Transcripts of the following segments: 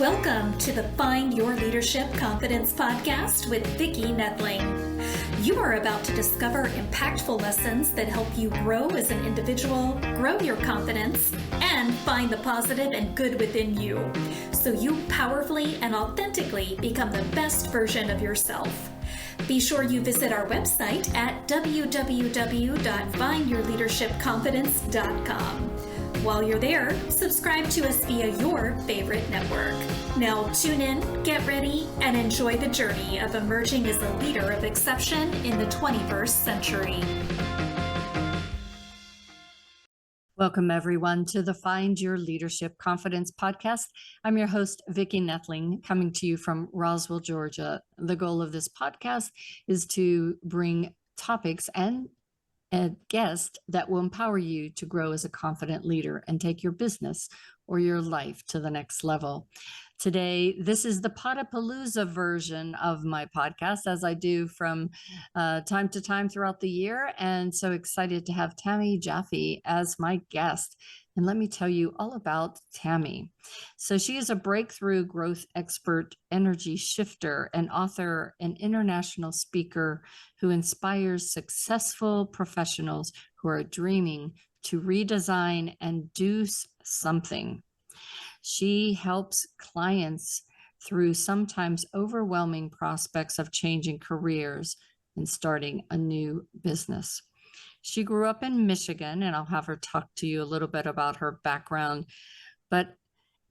Welcome to the Find Your Leadership Confidence podcast with Vicki Noethling. You are about to discover impactful lessons that help you grow as an individual, grow your confidence, and find the positive and good within you, so you powerfully and authentically become the best version of yourself. Be sure you visit our website at www.findyourleadershipconfidence.com. While you're there, subscribe to us via your favorite network. Now tune in, get ready, and enjoy the journey of emerging as a leader of exception in the 21st century. Welcome, everyone, to the Find Your Leadership Confidence podcast. I'm your host, Vicki Noethling, coming to you from Roswell, Georgia. The goal of this podcast is to bring topics and a guest that will empower you to grow as a confident leader and take your business or your life to the next level. Today, this is the Potapalooza version of my podcast, as I do from time to time throughout the year. And so excited to have Tami Jaffe as my guest. And let me tell you all about Tami. So she is a breakthrough growth expert, energy shifter, and author and international speaker who inspires successful professionals who are dreaming to redesign and do something. She helps clients through sometimes overwhelming prospects of changing careers and starting a new business. She grew up in Michigan, and I'll have her talk to you a little bit about her background. But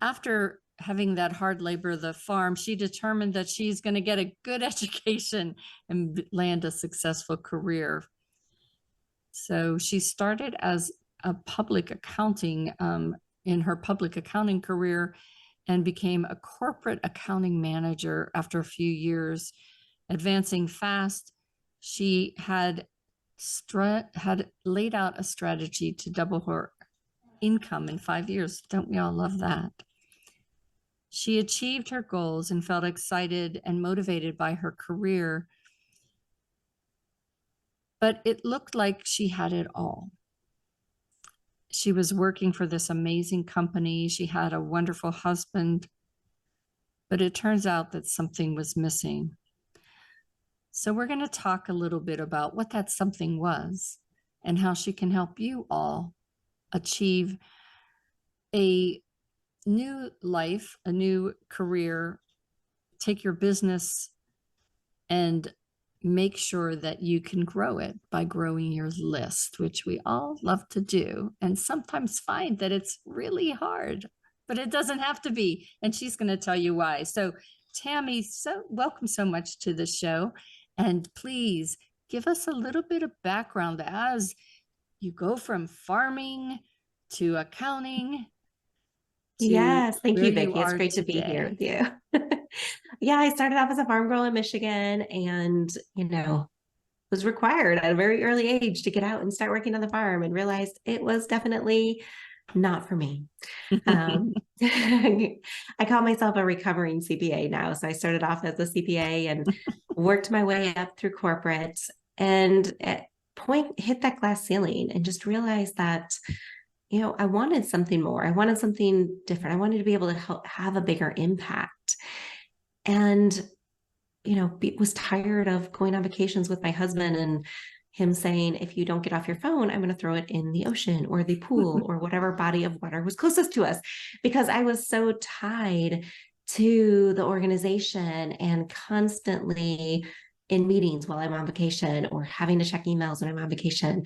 after having that hard labor of the farm, she determined that she's going to get a good education and land a successful career. So she started as a public accounting in her public accounting career and became a corporate accounting manager after a few years. Advancing fast, she had laid out a strategy to double her income in 5 years. Don't we all love that? She achieved her goals and felt excited and motivated by her career, but it looked like she had it all. She was working for this amazing company. She had a wonderful husband, but it turns out that something was missing. So we're going to talk a little bit about what that something was and how she can help you all achieve a new life, a new career, take your business and make sure that you can grow it by growing your list, which we all love to do and sometimes find that it's really hard, but it doesn't have to be. And she's going to tell you why. So Tami, welcome so much to the show. And please give us a little bit of background as you go from farming to accounting. Yes, thank you, Vicki. It's great to be here with you. Yeah, I started off as a farm girl in Michigan and, was required at a very early age to get out and start working on the farm and realized it was definitely not for me. I call myself a recovering CPA now. So I started off as a CPA and worked my way up through corporate and at point hit that glass ceiling and just realized that, I wanted something more. I wanted something different. I wanted to be able to have a bigger impact. And, was tired of going on vacations with my husband and him saying, if you don't get off your phone, I'm going to throw it in the ocean or the pool or whatever body of water was closest to us, because I was so tied to the organization and constantly in meetings while I'm on vacation or having to check emails when I'm on vacation.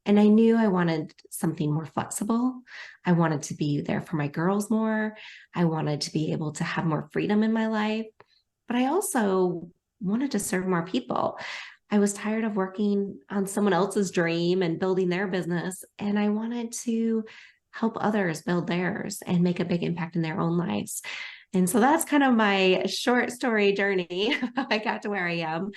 And I knew I wanted something more flexible. I wanted to be there for my girls more. I wanted to be able to have more freedom in my life, but I also wanted to serve more people. I was tired of working on someone else's dream and building their business, and I wanted to help others build theirs and make a big impact in their own lives. And so that's kind of my short story journey, how I got to where I am.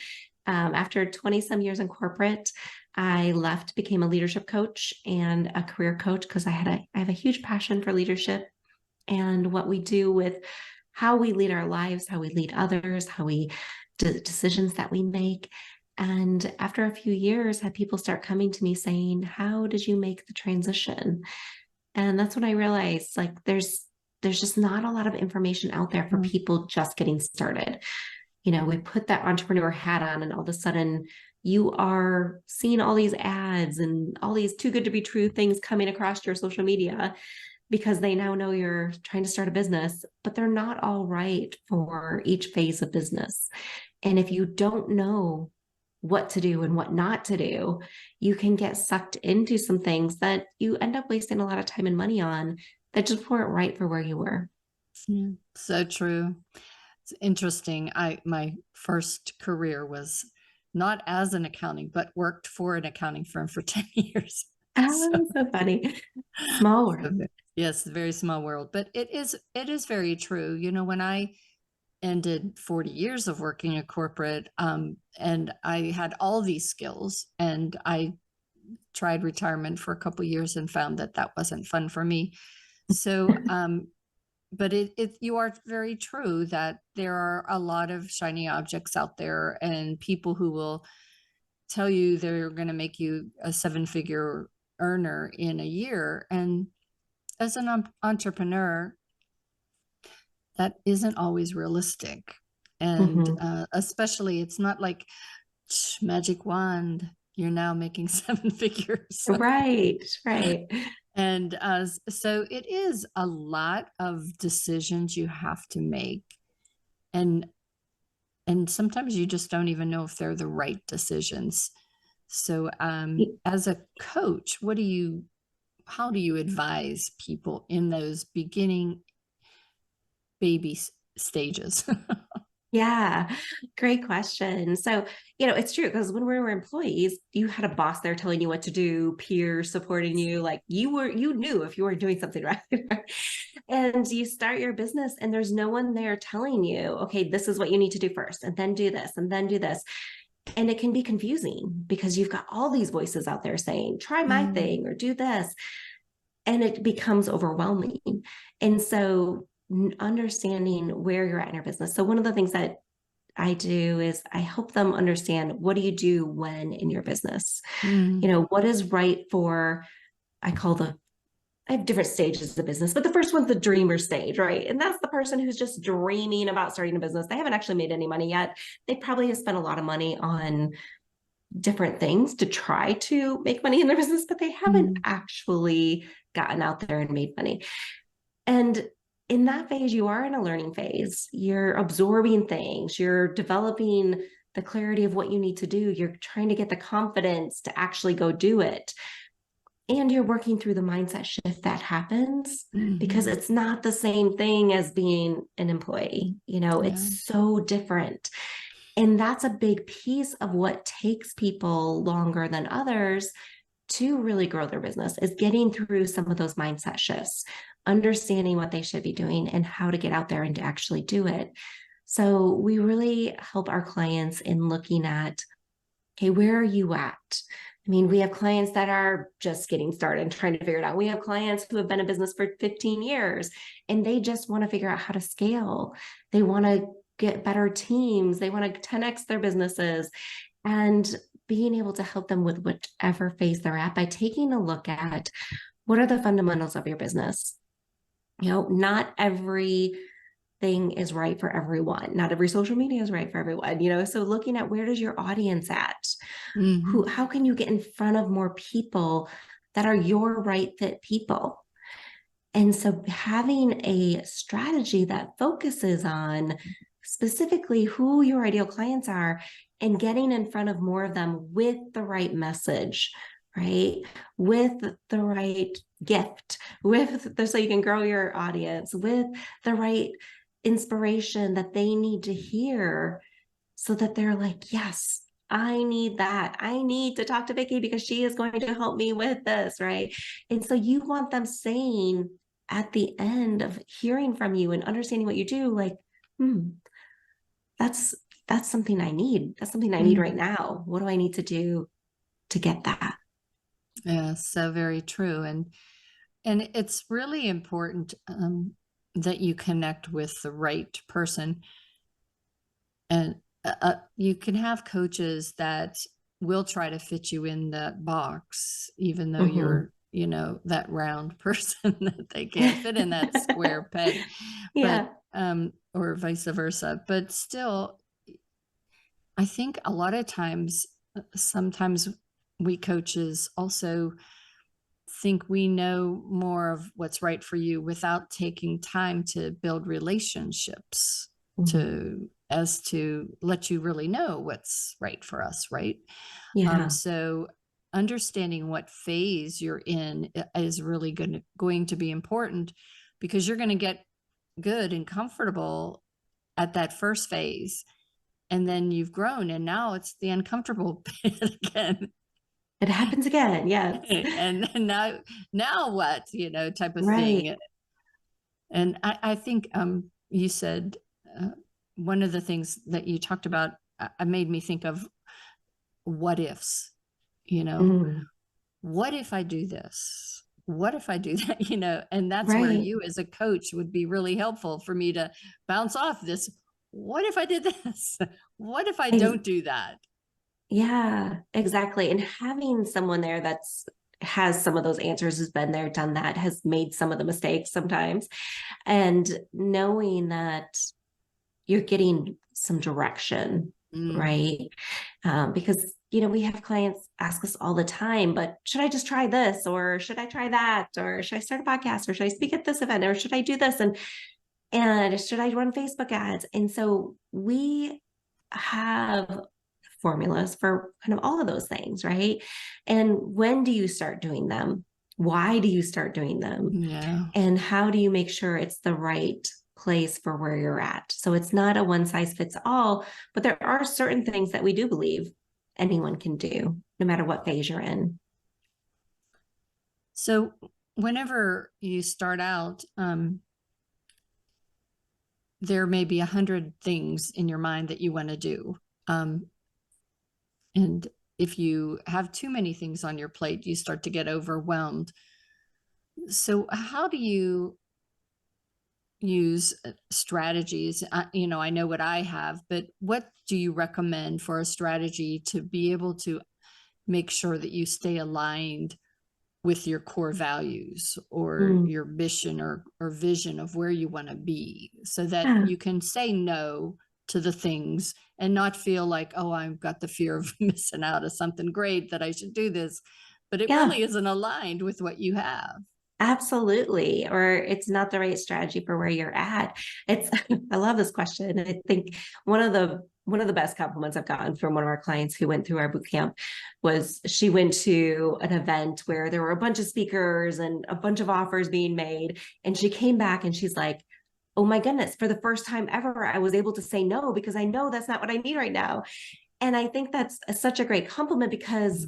After 20 some years in corporate, I left, became a leadership coach and a career coach because I have a huge passion for leadership and what we do with how we lead our lives, how we lead others, how we do the decisions that we make. And after a few years, had people start coming to me saying, how did you make the transition? And that's when I realized, there's there's just not a lot of information out there for people just getting started. We put that entrepreneur hat on, and all of a sudden you are seeing all these ads and all these too good to be true things coming across your social media because they now know you're trying to start a business, but they're not all right for each phase of business. And if you don't know what to do and what not to do, you can get sucked into some things that you end up wasting a lot of time and money on that just weren't right for where you were. Yeah, so true. It's interesting. My first career was not as an accounting, but worked for an accounting firm for 10 years. So funny. Small world. Yes, very small world, but it is very true. When I ended 40 years of working in corporate, and I had all these skills, and I tried retirement for a couple of years and found that wasn't fun for me. So, but you are very true that there are a lot of shiny objects out there, and people who will tell you they're going to make you a 7-figure earner in a year. And as an entrepreneur, that isn't always realistic. And especially, it's not like magic wand, you're now making 7 figures. Right. And so it is a lot of decisions you have to make. And sometimes you just don't even know if they're the right decisions. So as a coach, how do you advise people in those beginning baby stages? Yeah, great question. So, it's true because when we were employees, you had a boss there telling you what to do, peers supporting you, like you knew if you weren't doing something right. And you start your business and there's no one there telling you, okay, this is what you need to do first, and then do this, and then do this. And it can be confusing because you've got all these voices out there saying, try my thing or do this. And it becomes overwhelming. And so understanding where you're at in your business. So one of the things that I do is I help them understand, what do you do when in your business? What is right for, I have different stages of business, but the first one's the dreamer stage, right? And that's the person who's just dreaming about starting a business. They haven't actually made any money yet. They probably have spent a lot of money on different things to try to make money in their business, but they haven't actually gotten out there and made money. And in that phase, you are in a learning phase. You're absorbing things, you're developing the clarity of what you need to do. You're trying to get the confidence to actually go do it. And you're working through the mindset shift that happens because it's not the same thing as being an employee. It's so different. And that's a big piece of what takes people longer than others to really grow their business, is getting through some of those mindset shifts, understanding what they should be doing and how to get out there and to actually do it. So we really help our clients in looking at, okay, where are you at? I mean, we have clients that are just getting started and trying to figure it out. We have clients who have been in business for 15 years and they just want to figure out how to scale. They want to get better teams. They want to 10x their businesses, and being able to help them with whatever phase they're at by taking a look at, what are the fundamentals of your business? Not everything is right for everyone. Not every social media is right for everyone, so looking at, where does your audience at? How can you get in front of more people that are your right fit people? And so having a strategy that focuses on specifically who your ideal clients are and getting in front of more of them with the right message, right? With the right gift, so you can grow your audience, with the right inspiration that they need to hear, so that they're like, yes, I need that. I need to talk to Vicki because she is going to help me with this, right? And so you want them saying at the end of hearing from you and understanding what you do, like, that's something I need. That's something I need right now. What do I need to do to get that? Yeah, so very true. And it's really important that you connect with the right person. And you can have coaches that will try to fit you in that box, even though you're that round person that they can't fit in that square peg, Yeah. but, or vice versa. But still, I think a lot of times, sometimes we coaches also think we know more of what's right for you without taking time to build relationships to let you really know what's right for us, right? Yeah. So understanding what phase you're in is really going to be important, because you're going to get good and comfortable at that first phase, and then you've grown, and now it's the uncomfortable bit again. It happens again. Yes. And now what, type of Right. thing. And I think you said one of the things that you talked about made me think of what ifs, Mm. what if I do this? What if I do that? And that's where Right. you as a coach would be really helpful for me to bounce off this. What if I did this? What if I Ex- don't do that? Yeah, exactly. And having someone there has some of those answers, has been there, done that, has made some of the mistakes sometimes. And knowing that you're getting some direction, right? Because, we have clients ask us all the time, but should I just try this? Or should I try that? Or should I start a podcast? Or should I speak at this event? Or should I do this? And should I run Facebook ads? And so we have formulas for kind of all of those things, right? And when do you start doing them? Why do you start doing them? Yeah. And how do you make sure it's the right place for where you're at? So it's not a one size fits all, but there are certain things that we do believe anyone can do, no matter what phase you're in. So whenever you start out, there may be 100 things in your mind that you want to do. And if you have too many things on your plate, you start to get overwhelmed. So how do you use strategies? I know what I have, but what do you recommend for a strategy to be able to make sure that you stay aligned with your core values or Mm. your mission or vision of where you want to be, so that Yeah. you can say no to the things and not feel like, oh, I've got the fear of missing out of something great, that I should do this, but it Yeah. really isn't aligned with what you have. Absolutely. Or it's not the right strategy for where you're at. I love this question. I think one of the best compliments I've gotten from one of our clients who went through our boot camp was she went to an event where there were a bunch of speakers and a bunch of offers being made. And she came back and she's like, oh my goodness, for the first time ever, I was able to say no, because I know that's not what I need right now. And I think that's such a great compliment, because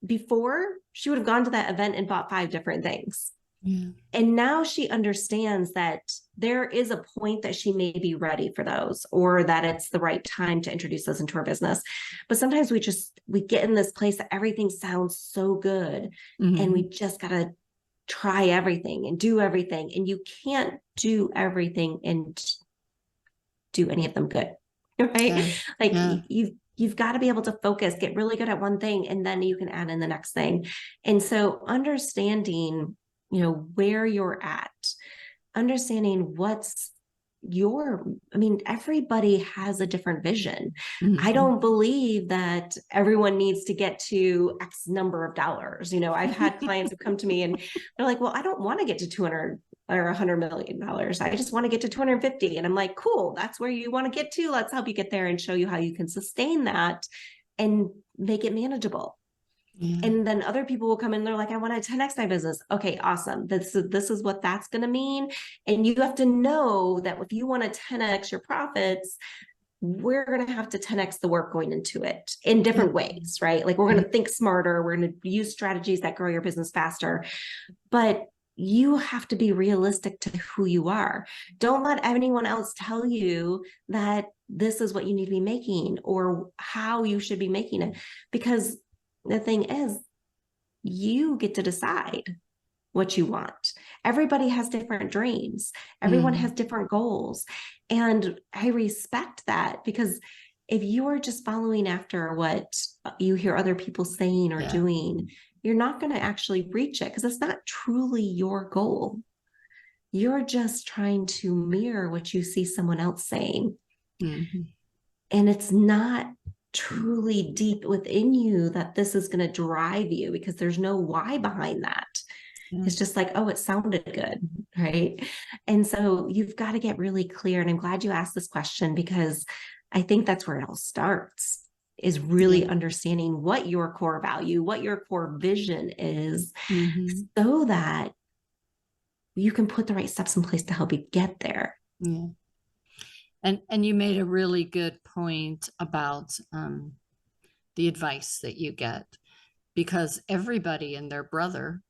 before, she would have gone to that event and bought 5 different things. Yeah. And now she understands that there is a point that she may be ready for those, or that it's the right time to introduce those into her business. But sometimes we get in this place that everything sounds so good, and we just got to try everything and do everything. And you can't do everything and do any of them good, right? Yeah. Like Yeah. you've got to be able to focus, get really good at one thing, and then you can add in the next thing. And so understanding, where you're at, understanding everybody has a different vision. I don't believe that everyone needs to get to X number of dollars. I've had clients who come to me and they're like, well, I don't want to get to 200 or $100 million. I just want to get to 250. And I'm like, cool, that's where you want to get to. Let's help you get there and show you how you can sustain that and make it manageable. Yeah. And then other people will come in and they're like, I want to 10x my business. Okay, awesome. This is what that's going to mean. And you have to know that if you want to 10x your profits, we're going to have to 10x the work going into it in different ways, right? Like we're going to think smarter. We're going to use strategies that grow your business faster. But you have to be realistic to who you are. Don't let anyone else tell you that this is what you need to be making or how you should be making it. Because the thing is, you get to decide what you want. Everybody has different dreams. Everyone has different goals. And I respect that, because if you are just following after what you hear other people saying or doing, you're not going to actually reach it because it's not truly your goal. You're just trying to mirror what you see someone else saying. Mm-hmm. And it's not truly deep within you that this is going to drive you because there's no why behind that. Yeah. It's just like, oh, it sounded good, right? And so you've got to get really clear. And I'm glad you asked this question because I think that's where it all starts, is really understanding what your core value, what your core vision is, so that you can put the right steps in place to help you get there. Yeah. And you made a really good point about the advice that you get, because everybody and their brother,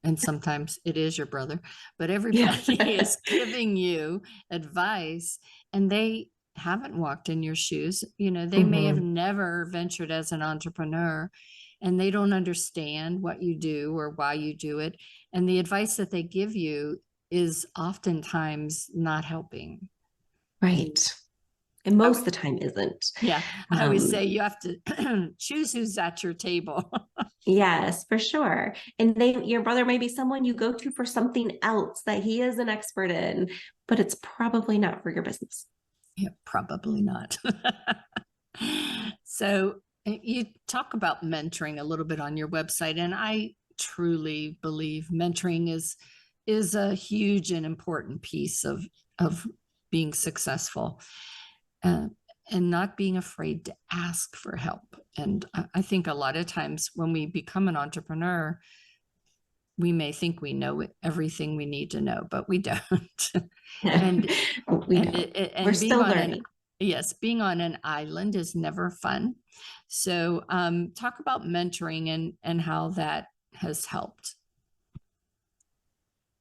and sometimes it is your brother, but everybody is giving you advice, and they haven't walked in your shoes. You know, they may have never ventured as an entrepreneur, and they don't understand what you do or why you do it. And the advice that they give you is oftentimes not helping. Right. And most of the time isn't. Yeah. I always say you have to choose who's at your table. Yes, for sure. And your brother may be someone you go to for something else that he is an expert in, but it's probably not for your business. Yeah, probably not. So you talk about mentoring a little bit on your website, and I truly believe mentoring is a huge and important piece of being successful, and not being afraid to ask for help. And I think a lot of times when we become an entrepreneur, we may think we know everything we need to know, but we don't. and We're still learning. Being on an island is never fun. So talk about mentoring and how that has helped.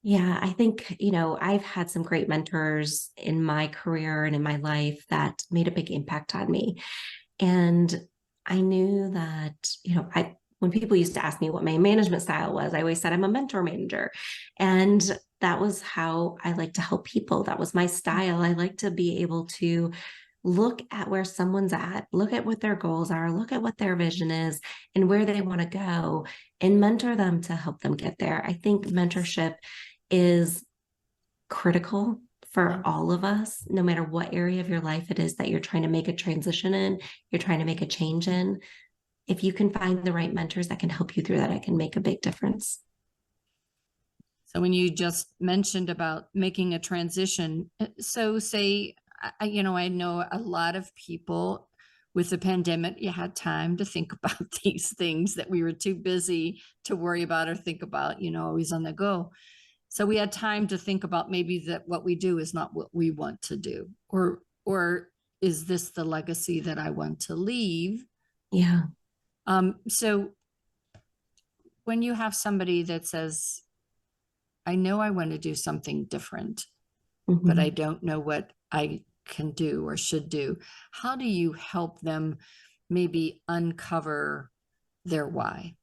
Yeah, I think, I've had some great mentors in my career and in my life that made a big impact on me. And I knew that, when people used to ask me what my management style was, I always said I'm a mentor manager. And that was how I like to help people. That was my style. I like to be able to look at where someone's at, look at what their goals are, look at what their vision is and where they want to go, and mentor them to help them get there. I think mentorship is critical for all of us, no matter what area of your life it is that you're trying to make a transition in, you're trying to make a change in. If you can find the right mentors that can help you through that, it can make a big difference. So when you just mentioned about making a transition, so say, I know a lot of people with the pandemic, you had time to think about these things that we were too busy to worry about or think about, always on the go. So we had time to think about maybe that what we do is not what we want to do, or is this the legacy that I want to leave? Yeah. So when you have somebody that says, I know I want to do something different, but I don't know what I can do or should do, how do you help them maybe uncover their why?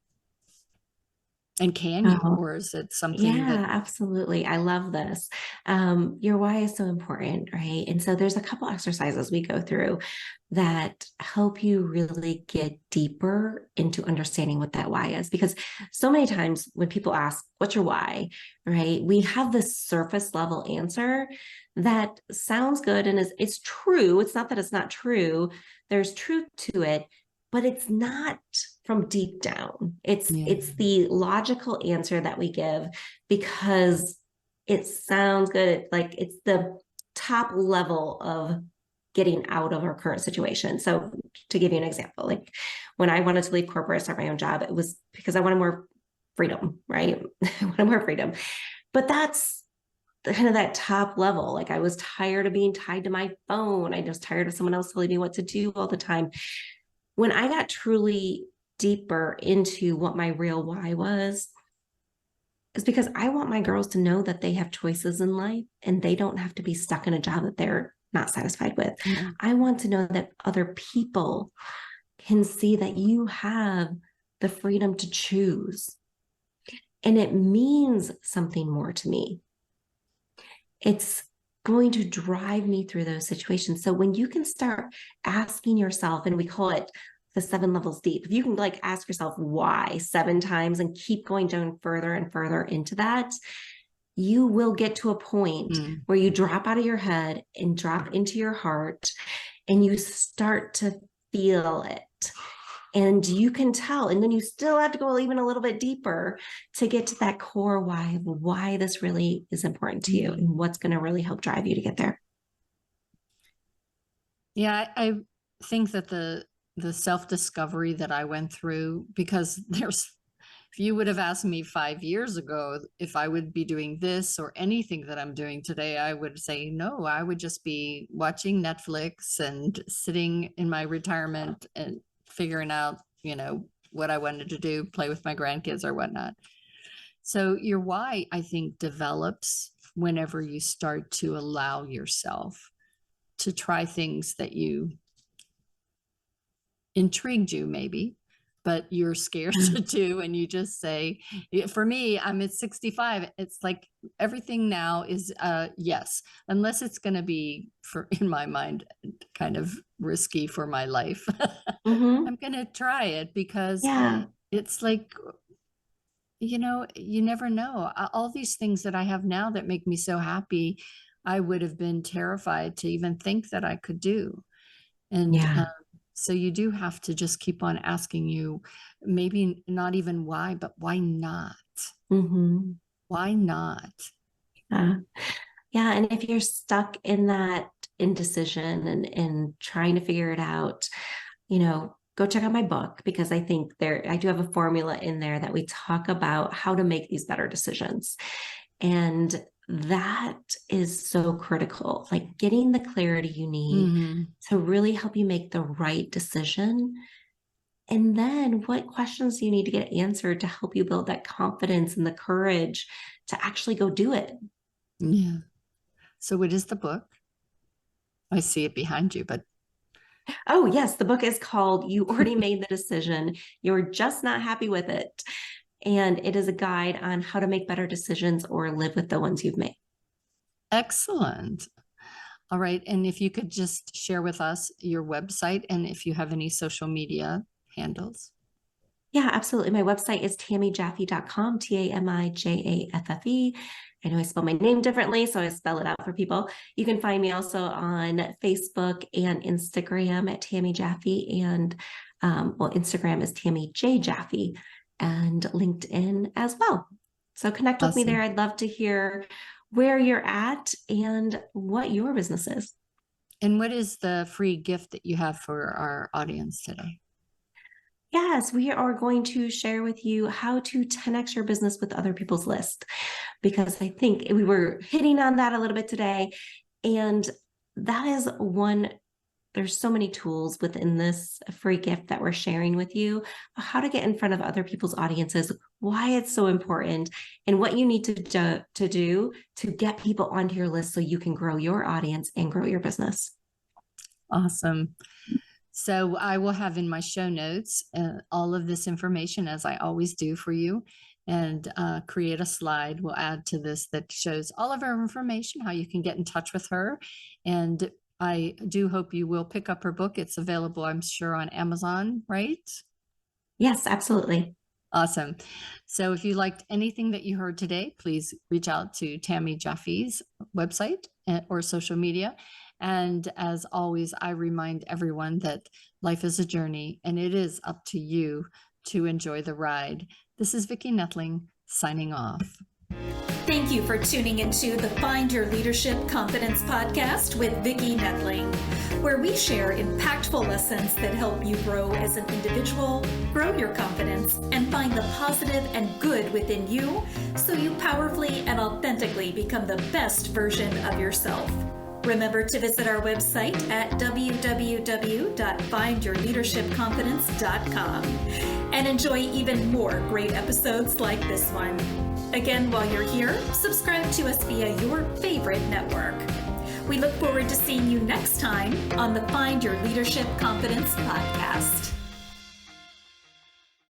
And can you, or is it something Yeah, absolutely. I love this. Your why is so important, right? And so there's a couple exercises we go through that help you really get deeper into understanding what that why is. Because so many times when people ask, what's your why, right? We have this surface level answer that sounds good and it's true. It's not that it's not true. There's truth to it, but it's not from deep down. It's the logical answer that we give because it sounds good. Like it's the top level of getting out of our current situation. So to give you an example, like when I wanted to leave corporate, start my own job, it was because I wanted more freedom, right? I wanted more freedom. But that's kind of that top level. Like I was tired of being tied to my phone. I was tired of someone else telling me what to do all the time. When I got truly deeper into what my real why was, is because I want my girls to know that they have choices in life and they don't have to be stuck in a job that they're not satisfied with. I want to know that other people can see that you have the freedom to choose. And it means something more to me. It's going to drive me through those situations. So when you can start asking yourself, and we call it the 7 levels deep, if you can like ask yourself why 7 times and keep going down further and further into that, you will get to a point where you drop out of your head and drop into your heart and you start to feel it. And you can tell, and then you still have to go even a little bit deeper to get to that core why of why this really is important to you and what's going to really help drive you to get there. Yeah, I think that the self-discovery that I went through, because if you would have asked me 5 years ago if I would be doing this or anything that I'm doing today, I would say no. I would just be watching Netflix and sitting in my retirement and figuring out, what I wanted to do, play with my grandkids or whatnot. So your why, I think, develops whenever you start to allow yourself to try things that intrigued you maybe, but you're scared to do. And you just say, for me, I'm at 65. It's like everything now is yes, unless it's going to be, in my mind, kind of risky for my life. I'm going to try it because it's like, you never know. All these things that I have now that make me so happy, I would have been terrified to even think that I could do. And so you do have to just keep on asking you, maybe not even why, but why not? Why not? Yeah. And if you're stuck in that indecision and trying to figure it out, go check out my book, because I think I do have a formula in there that we talk about how to make these better decisions. And that is so critical, like getting the clarity you need to really help you make the right decision. And then what questions do you need to get answered to help you build that confidence and the courage to actually go do it? Yeah. So what is the book? I see it behind you, but. Oh, yes. The book is called You Already Made the Decision. You're just not happy with it. And it is a guide on how to make better decisions or live with the ones you've made. Excellent. All right. And if you could just share with us your website and if you have any social media handles. Yeah, absolutely. My website is tamijaffe.com, TamiJaffe. I know I spell my name differently, so I spell it out for people. You can find me also on Facebook and Instagram at Tami Jaffe, and Instagram is Tami J Jaffe, and LinkedIn as well. So connect with me there. I'd love to hear where you're at and what your business is. And what is the free gift that you have for our audience today? Yes, we are going to share with you how to 10x your business with other people's list, because I think we were hitting on that a little bit today. And that is one, there's so many tools within this free gift that we're sharing with you, how to get in front of other people's audiences, why it's so important, and what you need to do to get people onto your list so you can grow your audience and grow your business. Awesome. So I will have in my show notes all of this information, as I always do for you, and create a slide. We'll add to this that shows all of our information, how you can get in touch with her. And I do hope you will pick up her book. It's available, I'm sure, on Amazon, right? Yes, absolutely. Awesome. So if you liked anything that you heard today, please reach out to Tami Jaffe's website or social media. And as always, I remind everyone that life is a journey and it is up to you to enjoy the ride. This is Vicki Noethling signing off. Thank you for tuning into the Find Your Leadership Confidence podcast with Vicki Noethling, where we share impactful lessons that help you grow as an individual, grow your confidence, and find the positive and good within you so you powerfully and authentically become the best version of yourself. Remember to visit our website at www.findyourleadershipconfidence.com and enjoy even more great episodes like this one. Again, while you're here, subscribe to us via your favorite network. We look forward to seeing you next time on the Find Your Leadership Confidence podcast.